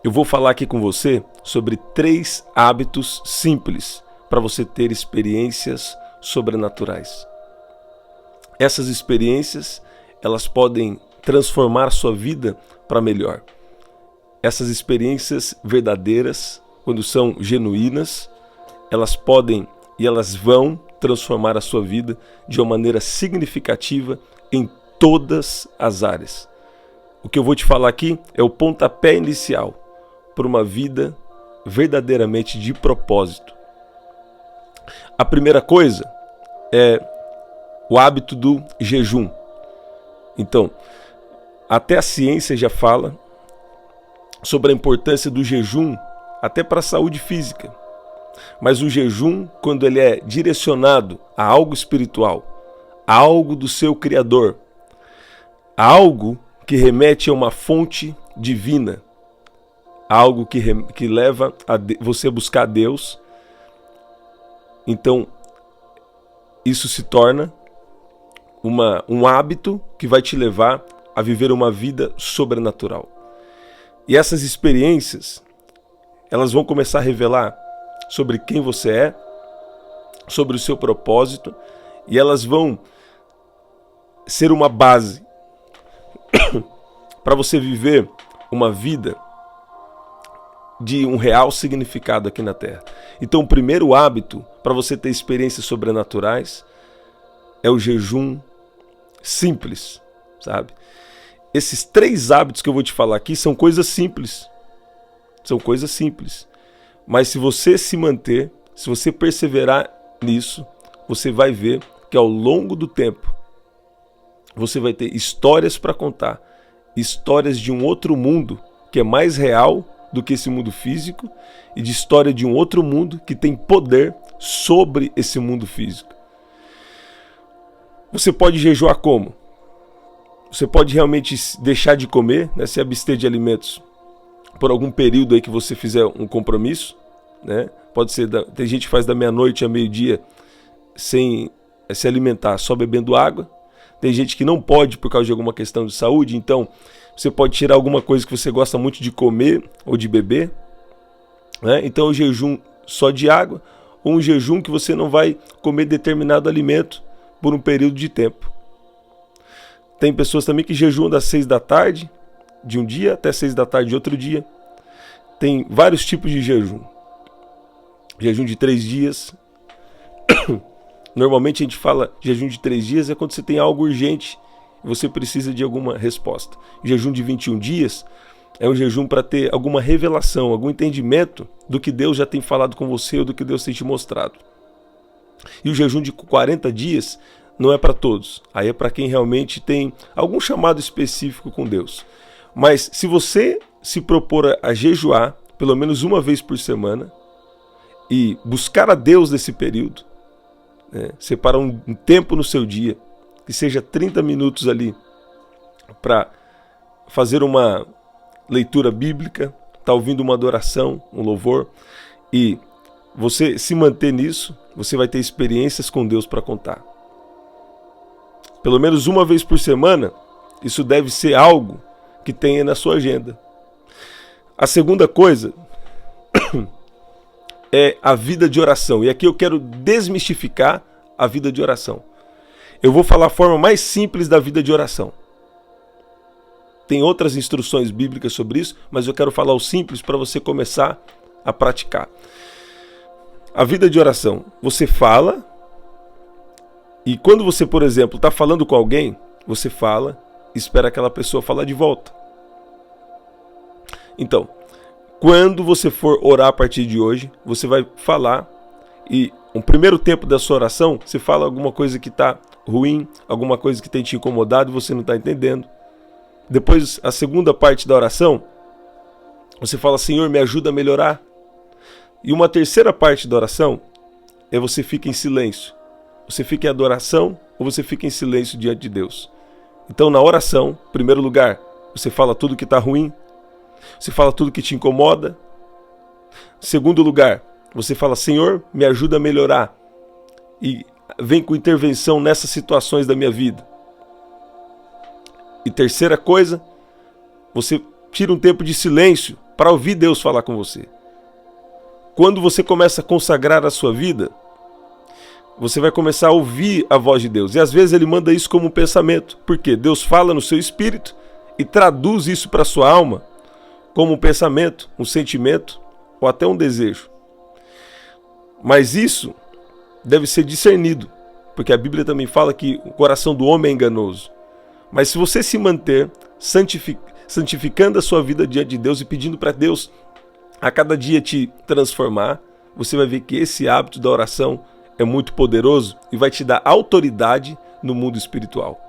eu vou falar aqui com você sobre 3 hábitos simples para você ter experiências sobrenaturais. Essas experiências, elas podem transformar sua vida para melhor. Essas experiências verdadeiras, quando são genuínas, elas podem e elas vão transformar a sua vida de uma maneira significativa em todas as áreas. O que eu vou te falar aqui é o pontapé inicial para uma vida verdadeiramente de propósito. A primeira coisa é o hábito do jejum. Então, até a ciência já fala sobre a importância do jejum até para a saúde física. Mas o jejum, quando ele é direcionado a algo espiritual, a algo do seu Criador, a algo que remete a uma fonte divina, algo que leva a você buscar Deus, então isso se torna um hábito que vai te levar a viver uma vida sobrenatural. E essas experiências, elas vão começar a revelar sobre quem você é, sobre o seu propósito, e elas vão ser uma base para você viver uma vida de um real significado aqui na Terra. Então, o primeiro hábito para você ter experiências sobrenaturais é o jejum simples, sabe? Esses 3 hábitos que eu vou te falar aqui são coisas simples. São coisas simples. Mas se você se manter, se você perseverar nisso, você vai ver que ao longo do tempo você vai ter histórias para contar. Histórias de um outro mundo que é mais real do que esse mundo físico e de história de um outro mundo que tem poder sobre esse mundo físico. Você pode jejuar como? Você pode realmente deixar de comer, né, se abster de alimentos por algum período aí que você fizer um compromisso, né? Pode ser, tem gente que faz da meia-noite a meio-dia sem se alimentar, só bebendo água. Tem gente que não pode por causa de alguma questão de saúde, então você pode tirar alguma coisa que você gosta muito de comer ou de beber, né? Então o jejum só de água, ou um jejum que você não vai comer determinado alimento por um período de tempo. Tem pessoas também que jejuam das 6 da tarde de um dia até 6 da tarde de outro dia. Tem vários tipos de jejum. Jejum de 3 dias. Normalmente a gente fala jejum de 3 dias é quando você tem algo urgente e você precisa de alguma resposta. Jejum de 21 dias é um jejum para ter alguma revelação, algum entendimento do que Deus já tem falado com você ou do que Deus tem te mostrado. E o jejum de 40 dias não é para todos. Aí é para quem realmente tem algum chamado específico com Deus. Mas se você se propor a jejuar pelo menos uma vez por semana e buscar a Deus nesse período, né, separar um tempo no seu dia, que seja 30 minutos ali para fazer uma leitura bíblica, tá ouvindo uma adoração, um louvor, e você se manter nisso, você vai ter experiências com Deus para contar. Pelo menos uma vez por semana, isso deve ser algo que tenha na sua agenda. A segunda coisa é a vida de oração. E aqui eu quero desmistificar a vida de oração. Eu vou falar a forma mais simples da vida de oração. Tem outras instruções bíblicas sobre isso, mas eu quero falar o simples para você começar a praticar. A vida de oração, você fala, e quando você, por exemplo, está falando com alguém, você fala e espera aquela pessoa falar de volta. Então, quando você for orar a partir de hoje, você vai falar e no primeiro tempo da sua oração, você fala alguma coisa que está ruim, alguma coisa que tem te incomodado e você não está entendendo. Depois, a segunda parte da oração, você fala, Senhor, me ajuda a melhorar. E uma terceira parte da oração é você fica em silêncio. Você fica em adoração ou você fica em silêncio diante de Deus. Então, na oração, em primeiro lugar, você fala tudo que está ruim. Você fala tudo que te incomoda. Em segundo lugar, você fala, Senhor, me ajuda a melhorar. E vem com intervenção nessas situações da minha vida. E terceira coisa, você tira um tempo de silêncio para ouvir Deus falar com você. Quando você começa a consagrar a sua vida, você vai começar a ouvir a voz de Deus. E às vezes ele manda isso como um pensamento, porque Deus fala no seu espírito e traduz isso para a sua alma como um pensamento, um sentimento ou até um desejo. Mas isso deve ser discernido, porque a Bíblia também fala que o coração do homem é enganoso. Mas se você se manter santificando a sua vida diante de Deus e pedindo para Deus a cada dia te transformar, você vai ver que esse hábito da oração é muito poderoso e vai te dar autoridade no mundo espiritual.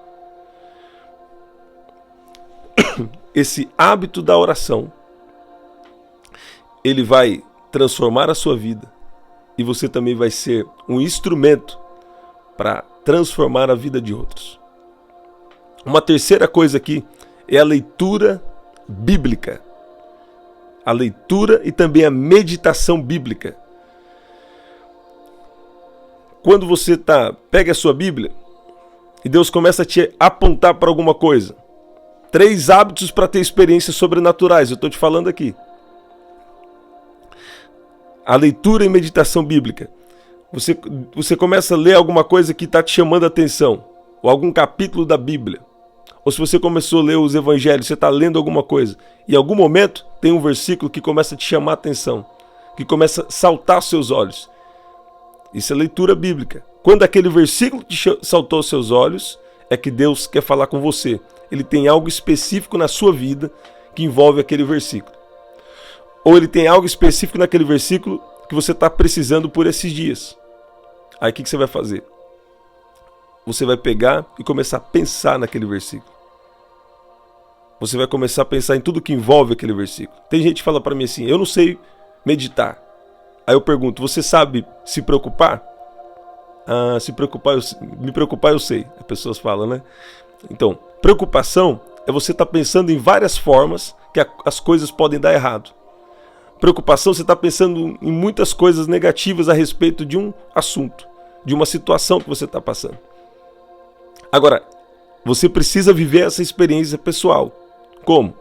Esse hábito da oração, ele vai transformar a sua vida e você também vai ser um instrumento para transformar a vida de outros. Uma terceira coisa aqui é a leitura bíblica. A leitura e também a meditação bíblica. Quando você pega a sua Bíblia e Deus começa a te apontar para alguma coisa. 3 hábitos para ter experiências sobrenaturais, eu estou te falando aqui. A leitura e meditação bíblica. Você começa a ler alguma coisa que está te chamando a atenção, ou algum capítulo da Bíblia. Ou se você começou a ler os evangelhos, você está lendo alguma coisa, e em algum momento tem um versículo que começa a te chamar a atenção, que começa a saltar aos seus olhos. Isso é leitura bíblica. Quando aquele versículo te saltou aos seus olhos, é que Deus quer falar com você. Ele tem algo específico na sua vida que envolve aquele versículo. Ou ele tem algo específico naquele versículo que você está precisando por esses dias. Aí o que você vai fazer? Você vai pegar e começar a pensar naquele versículo. Você vai começar a pensar em tudo que envolve aquele versículo. Tem gente que fala para mim assim, eu não sei meditar. Aí eu pergunto, você sabe se preocupar? Me preocupar eu sei. As pessoas falam, né? Então, preocupação é você estar pensando em várias formas que as coisas podem dar errado. Preocupação, você está pensando em muitas coisas negativas a respeito de um assunto, de uma situação que você está passando. Agora, você precisa viver essa experiência pessoal. Como?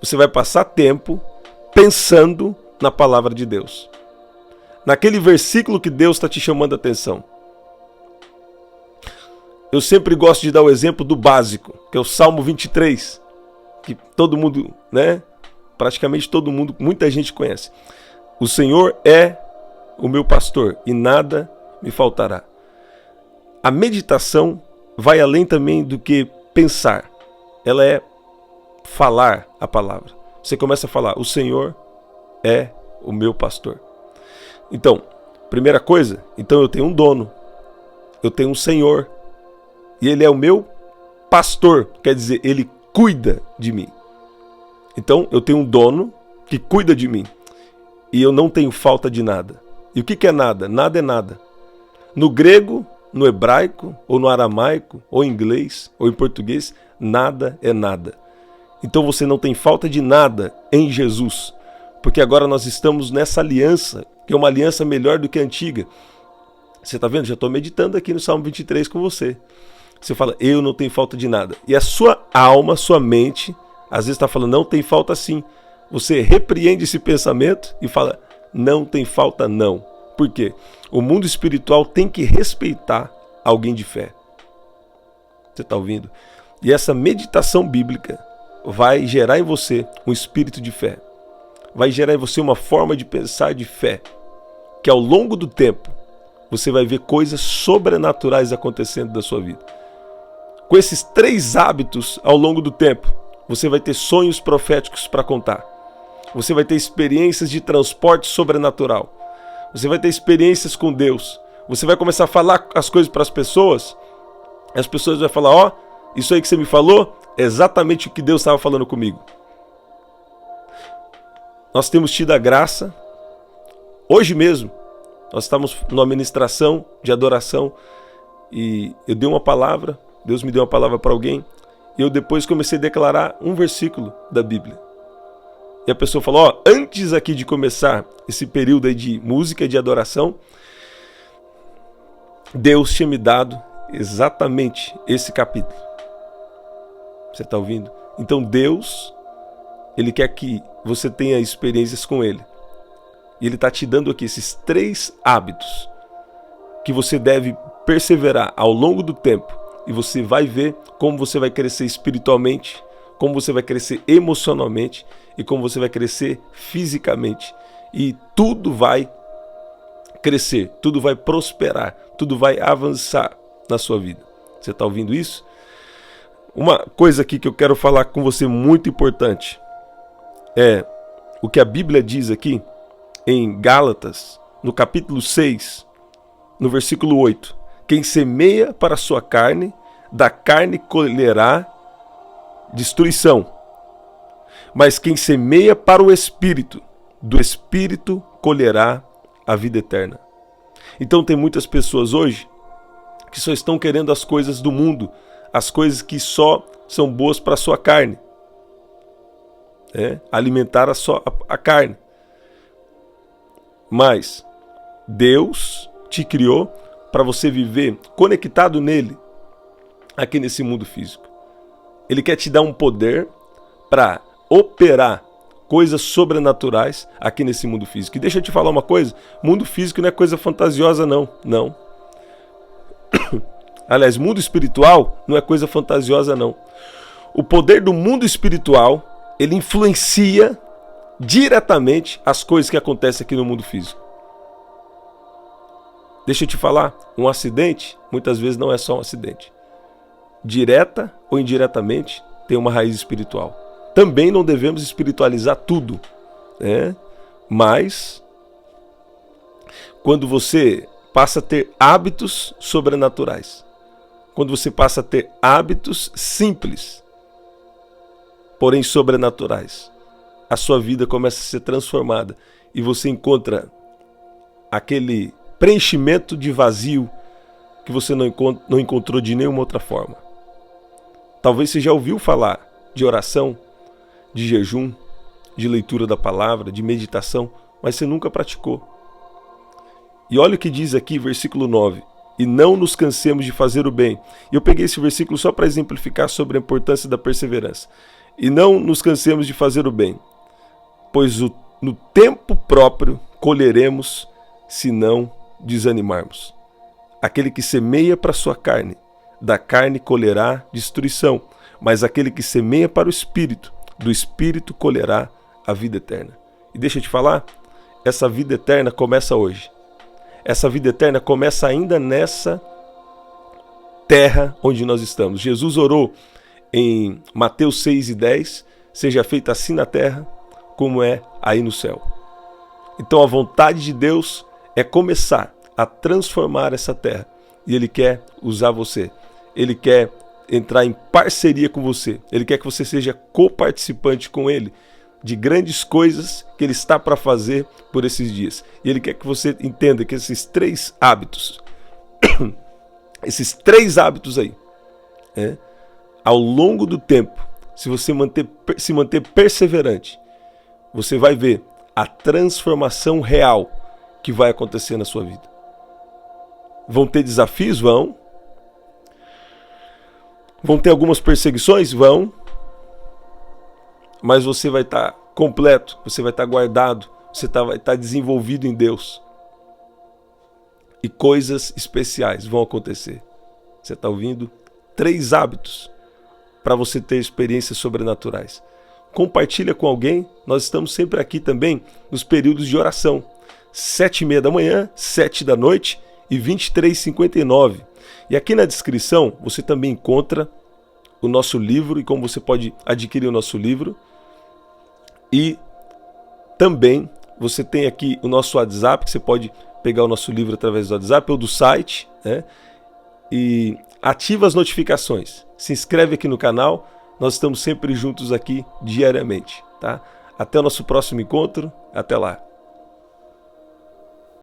Você vai passar tempo pensando na palavra de Deus. Naquele versículo que Deus está te chamando a atenção. Eu sempre gosto de dar o exemplo do básico, que é o Salmo 23, que todo mundo, né? Praticamente todo mundo, muita gente conhece. O Senhor é o meu pastor e nada me faltará. A meditação vai além também do que pensar. Ela é falar a palavra. Você começa a falar, o Senhor é o meu pastor. Então, primeira coisa, então eu tenho um dono, eu tenho um Senhor, e Ele é o meu pastor, quer dizer, Ele cuida de mim. Então, eu tenho um dono que cuida de mim, e eu não tenho falta de nada. E o que é nada? Nada é nada. No grego, no hebraico, ou no aramaico, ou em inglês, ou em português, nada é nada. Então você não tem falta de nada em Jesus, porque agora nós estamos nessa aliança, que é uma aliança melhor do que a antiga. Você está vendo? Já estou meditando aqui no Salmo 23 com você. Você fala, eu não tenho falta de nada. E a sua alma, sua mente, às vezes está falando, não tem falta sim. Você repreende esse pensamento e fala, não tem falta não. Por quê? O mundo espiritual tem que respeitar alguém de fé. Você está ouvindo? E essa meditação bíblica vai gerar em você um espírito de fé. Vai gerar em você uma forma de pensar de fé. Que ao longo do tempo, você vai ver coisas sobrenaturais acontecendo da sua vida. Com esses 3 hábitos ao longo do tempo, você vai ter sonhos proféticos para contar. Você vai ter experiências de transporte sobrenatural. Você vai ter experiências com Deus. Você vai começar a falar as coisas para as pessoas. E as pessoas vão falar, ó, isso aí que você me falou é exatamente o que Deus estava falando comigo. Nós temos tido a graça, hoje mesmo, nós estamos numa ministração de adoração e eu dei uma palavra, Deus me deu uma palavra para alguém e eu depois comecei a declarar um versículo da Bíblia. E a pessoa falou, ó, antes aqui de começar esse período aí de música e de adoração, Deus tinha me dado exatamente esse capítulo. Você está ouvindo? Então Deus, Ele quer que você tenha experiências com Ele. E Ele está te dando aqui esses 3 hábitos que você deve perseverar ao longo do tempo. E você vai ver como você vai crescer espiritualmente, como você vai crescer emocionalmente e como você vai crescer fisicamente. E tudo vai crescer, tudo vai prosperar, tudo vai avançar na sua vida. Você está ouvindo isso? Uma coisa aqui que eu quero falar com você muito importante é o que a Bíblia diz aqui em Gálatas, no capítulo 6, no versículo 8. Quem semeia para a sua carne, da carne colherá destruição. Mas quem semeia para o Espírito, do Espírito colherá a vida eterna. Então tem muitas pessoas hoje que só estão querendo as coisas do mundo, as coisas que só são boas para a sua carne. Alimentar a carne. Mas Deus te criou para você viver conectado nele, aqui nesse mundo físico. Ele quer te dar um poder para operar coisas sobrenaturais aqui nesse mundo físico. E deixa eu te falar uma coisa, mundo físico não é coisa fantasiosa não. Aliás, mundo espiritual não é coisa fantasiosa não. O poder do mundo espiritual, ele influencia diretamente as coisas que acontecem aqui no mundo físico. Deixa eu te falar, um acidente muitas vezes não é só um acidente. Direta ou indiretamente tem uma raiz espiritual. Também não devemos espiritualizar tudo, mas quando você passa a ter hábitos sobrenaturais, quando você passa a ter hábitos simples, porém sobrenaturais, a sua vida começa a ser transformada e você encontra aquele preenchimento de vazio que você não encontrou de nenhuma outra forma. Talvez você já ouviu falar de oração, de jejum, de leitura da palavra, de meditação, mas você nunca praticou. E olha o que diz aqui, versículo 9. E não nos cansemos de fazer o bem. E eu peguei esse versículo só para exemplificar sobre a importância da perseverança. E não nos cansemos de fazer o bem, pois no tempo próprio colheremos se não desanimarmos. Aquele que semeia para a sua carne, da carne colherá destruição, mas aquele que semeia para o Espírito, do Espírito colherá a vida eterna. E deixa eu te falar, essa vida eterna começa hoje. Essa vida eterna começa ainda nessa terra onde nós estamos. Jesus orou em Mateus 6:10, seja feita assim na terra como é aí no céu. Então a vontade de Deus é começar a transformar essa terra. E Ele quer usar você. Ele quer entrar em parceria com você. Ele quer que você seja coparticipante com Ele de grandes coisas que Ele está para fazer por esses dias. E Ele quer que você entenda que esses 3 hábitos, esses 3 hábitos aí, ao longo do tempo, se você se manter perseverante, você vai ver a transformação real que vai acontecer na sua vida. Vão ter desafios? Vão. Vão ter algumas perseguições? Vão. Mas você vai estar completo, você vai estar guardado, você vai estar desenvolvido em Deus. E coisas especiais vão acontecer. Você está ouvindo? 3 hábitos para você ter experiências sobrenaturais. Compartilha com alguém. Nós estamos sempre aqui também nos períodos de oração. 7:30 da manhã, 7 da noite e 23:59. E aqui na descrição você também encontra o nosso livro e como você pode adquirir o nosso livro. E também você tem aqui o nosso WhatsApp, que você pode pegar o nosso livro através do WhatsApp ou do site, e ativa as notificações. Se inscreve aqui no canal, nós estamos sempre juntos aqui diariamente, tá? Até o nosso próximo encontro, até lá.